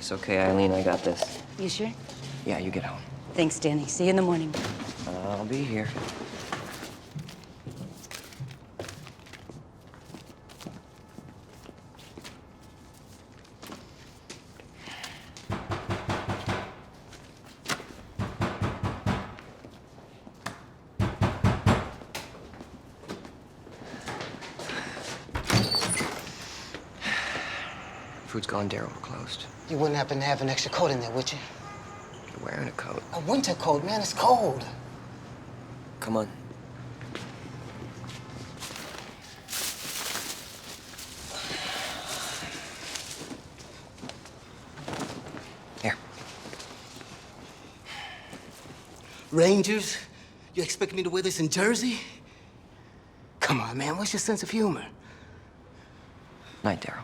It's okay, Eileen, I got this. You sure? Yeah, you get home. Thanks, Danny. See you in the morning. I'll be here. Food's gone, Daryl. We're closed. You wouldn't happen to have an extra coat in there, would you? You're wearing a coat. A winter coat, man. It's cold. Come on. Here. Rangers? You expect me to wear this in Jersey? Come on, man. What's your sense of humor? Night, Daryl.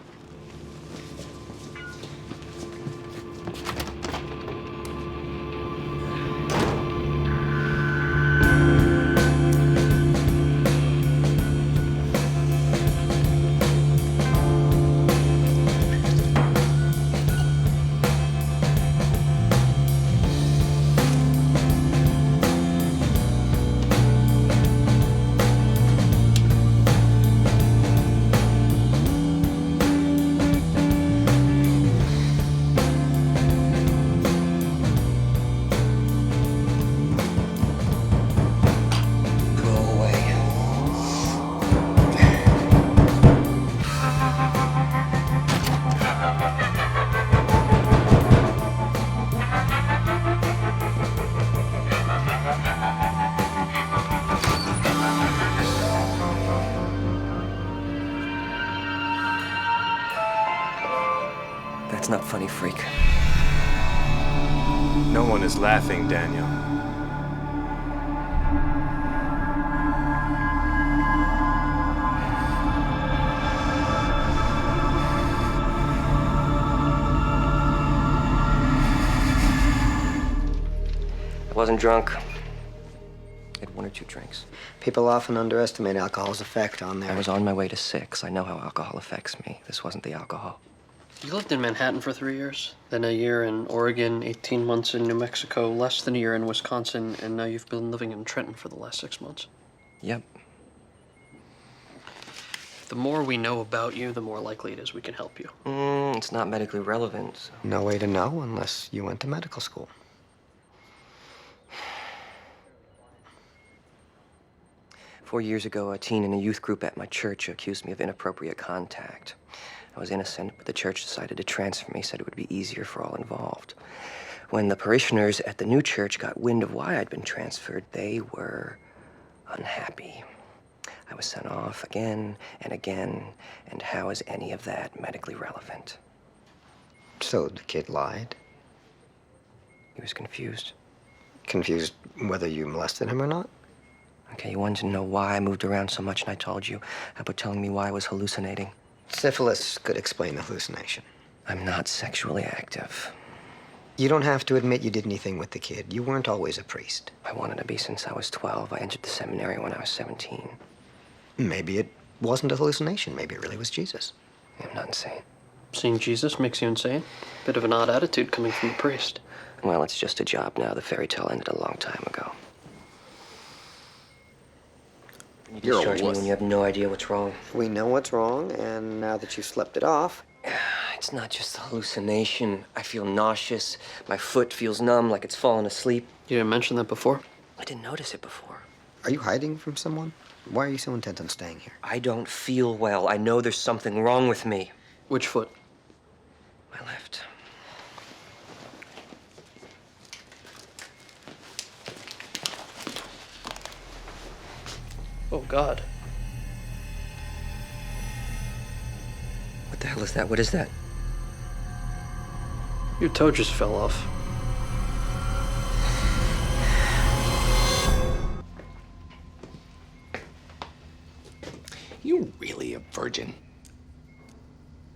That's not funny, freak. No one is laughing, Daniel. I wasn't drunk. I had 1 or 2 drinks. People often underestimate alcohol's effect on their... I was on my way to 6. I know how alcohol affects me. This wasn't the alcohol. You lived in Manhattan for 3 years, then a year in Oregon, 18 months in New Mexico, less than a year in Wisconsin, and now you've been living in Trenton for the last 6 months. Yep. The more we know about you, the more likely it is we can help you. It's not medically relevant. So. No way to know unless you went to medical school. Four years ago, a teen in a youth group at my church accused me of inappropriate contact. I was innocent, but the church decided to transfer me, said it would be easier for all involved. When the parishioners at the new church got wind of why I'd been transferred, they were unhappy. I was sent off again and again, and how is any of that medically relevant? So the kid lied? He was confused. Confused whether you molested him or not? Okay, you wanted to know why I moved around so much, and I told you. How about telling me why I was hallucinating? Syphilis could explain the hallucination. I'm not sexually active. You don't have to admit you did anything with the kid. You weren't always a priest. I wanted to be since I was 12. I entered the seminary when I was 17. Maybe it wasn't a hallucination. Maybe it really was Jesus. I'm not insane. Seeing Jesus makes you insane? Bit of an odd attitude coming from a priest. Well, it's just a job now. The fairy tale ended a long time ago. You discharge me when you have no idea what's wrong. We know what's wrong, and now that you've slept it off... It's not just a hallucination. I feel nauseous. My foot feels numb, like it's fallen asleep. You didn't mention that before? I didn't notice it before. Are you hiding from someone? Why are you so intent on staying here? I don't feel well. I know there's something wrong with me. Which foot? My left. Oh, God. What the hell is that? What is that? Your toe just fell off. You really a virgin?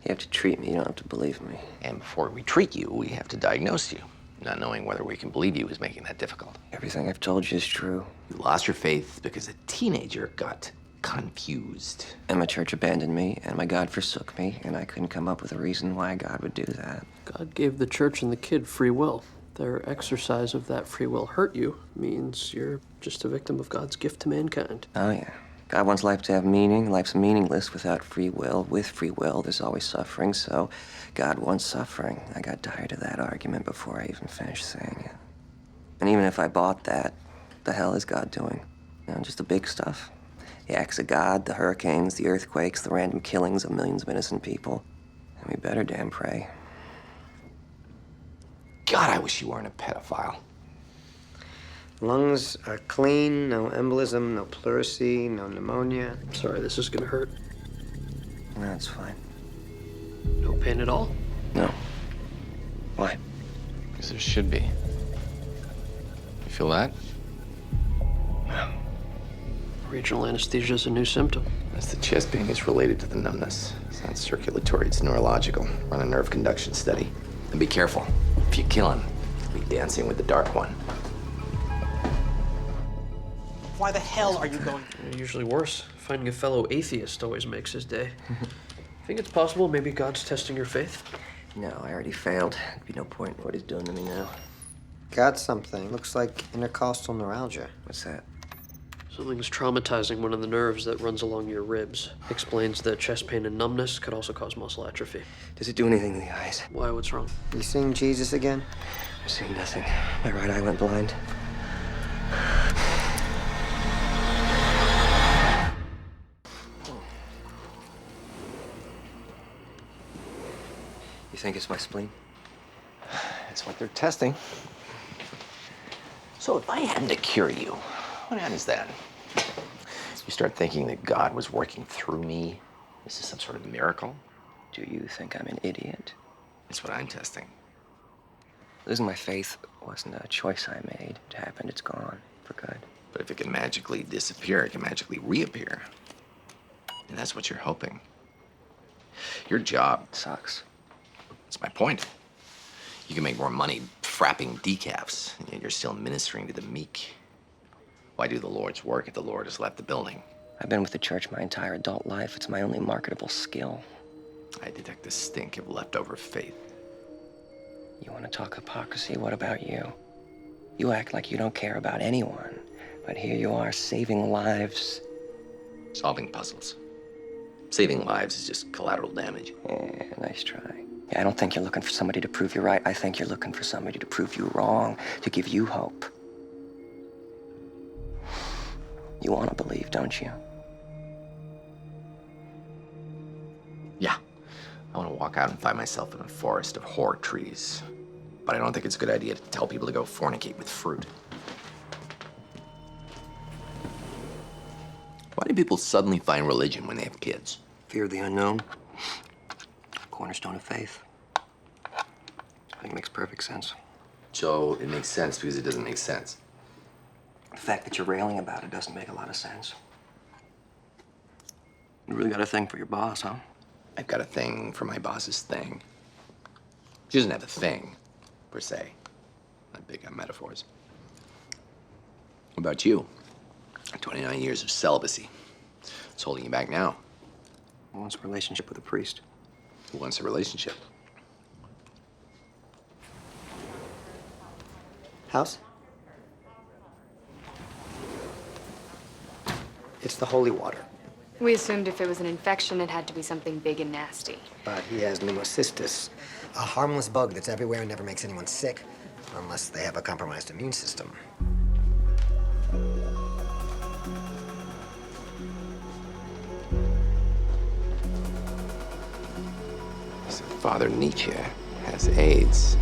You have to treat me. You don't have to believe me. And before we treat you, we have to diagnose you. Not knowing whether we can believe you is making that difficult. Everything I've told you is true. You lost your faith because a teenager got confused. And my church abandoned me, and my God forsook me, and I couldn't come up with a reason why God would do that. God gave the church and the kid free will. Their exercise of that free will hurt you means you're just a victim of God's gift to mankind. Oh, yeah. God wants life to have meaning. Life's meaningless without free will. With free will, there's always suffering, so God wants suffering. I got tired of that argument before I even finished saying it. And even if I bought that, the hell is God doing? You know, just the big stuff. The acts of God, the hurricanes, the earthquakes, the random killings of millions of innocent people. And we better damn pray. God, I wish you weren't a pedophile. Lungs are clean, no embolism, no pleurisy, no pneumonia. Sorry, this is gonna hurt. No, it's fine. No pain at all? No. Why? Because there should be. You feel that? Regional anesthesia is a new symptom. That's the chest pain is related to the numbness. It's not circulatory, it's neurological. Run a nerve conduction study. And be careful. If you kill him, you'll be dancing with the Dark One. Why the hell are you going? Usually worse. Finding a fellow atheist always makes his day. Think it's possible maybe God's testing your faith? No, I already failed. There'd be no point in what he's doing to me now. Got something. Looks like intercostal neuralgia. What's that? Something's traumatizing one of the nerves that runs along your ribs. Explains that chest pain and numbness could also cause muscle atrophy. Does it do anything to the eyes? Why, what's wrong? You seeing Jesus again? I've seen nothing. My right eye went blind. You think it's my spleen? That's what they're testing. So if I hadn't to cure you, what happens then? You start thinking that God was working through me? This is some sort of miracle? Do you think I'm an idiot? It's what I'm testing. Losing my faith wasn't a choice I made. It happened, it's gone for good. But if it can magically disappear, it can magically reappear. And that's what you're hoping. Your job Sucks. That's my point. You can make more money frapping decafs, and yet you're still ministering to the meek. Why do the Lord's work if the Lord has left the building? I've been with the church my entire adult life. It's my only marketable skill. I detect the stink of leftover faith. You want to talk hypocrisy? What about you? You act like you don't care about anyone, but here you are saving lives. Solving puzzles. Saving lives is just collateral damage. Yeah, nice try. Yeah, I don't think you're looking for somebody to prove you're right. I think you're looking for somebody to prove you wrong, to give you hope. You want to believe, don't you? Yeah. I want to walk out and find myself in a forest of horror trees. But I don't think it's a good idea to tell people to go fornicate with fruit. Why do people suddenly find religion when they have kids? Fear of the unknown. Cornerstone of faith. I think it makes perfect sense. So it makes sense because it doesn't make sense. The fact that you're railing about it doesn't make a lot of sense. You really got a thing for your boss, huh? I've got a thing for my boss's thing. She doesn't have a thing, per se. Not big on metaphors. What about you? 29 years of celibacy. What's holding you back now? Who wants a relationship with a priest? Who wants a relationship? House? It's the holy water. We assumed if it was an infection, it had to be something big and nasty. But he has pneumocystis, a harmless bug that's everywhere and never makes anyone sick, unless they have a compromised immune system. So Father Nietzsche has AIDS.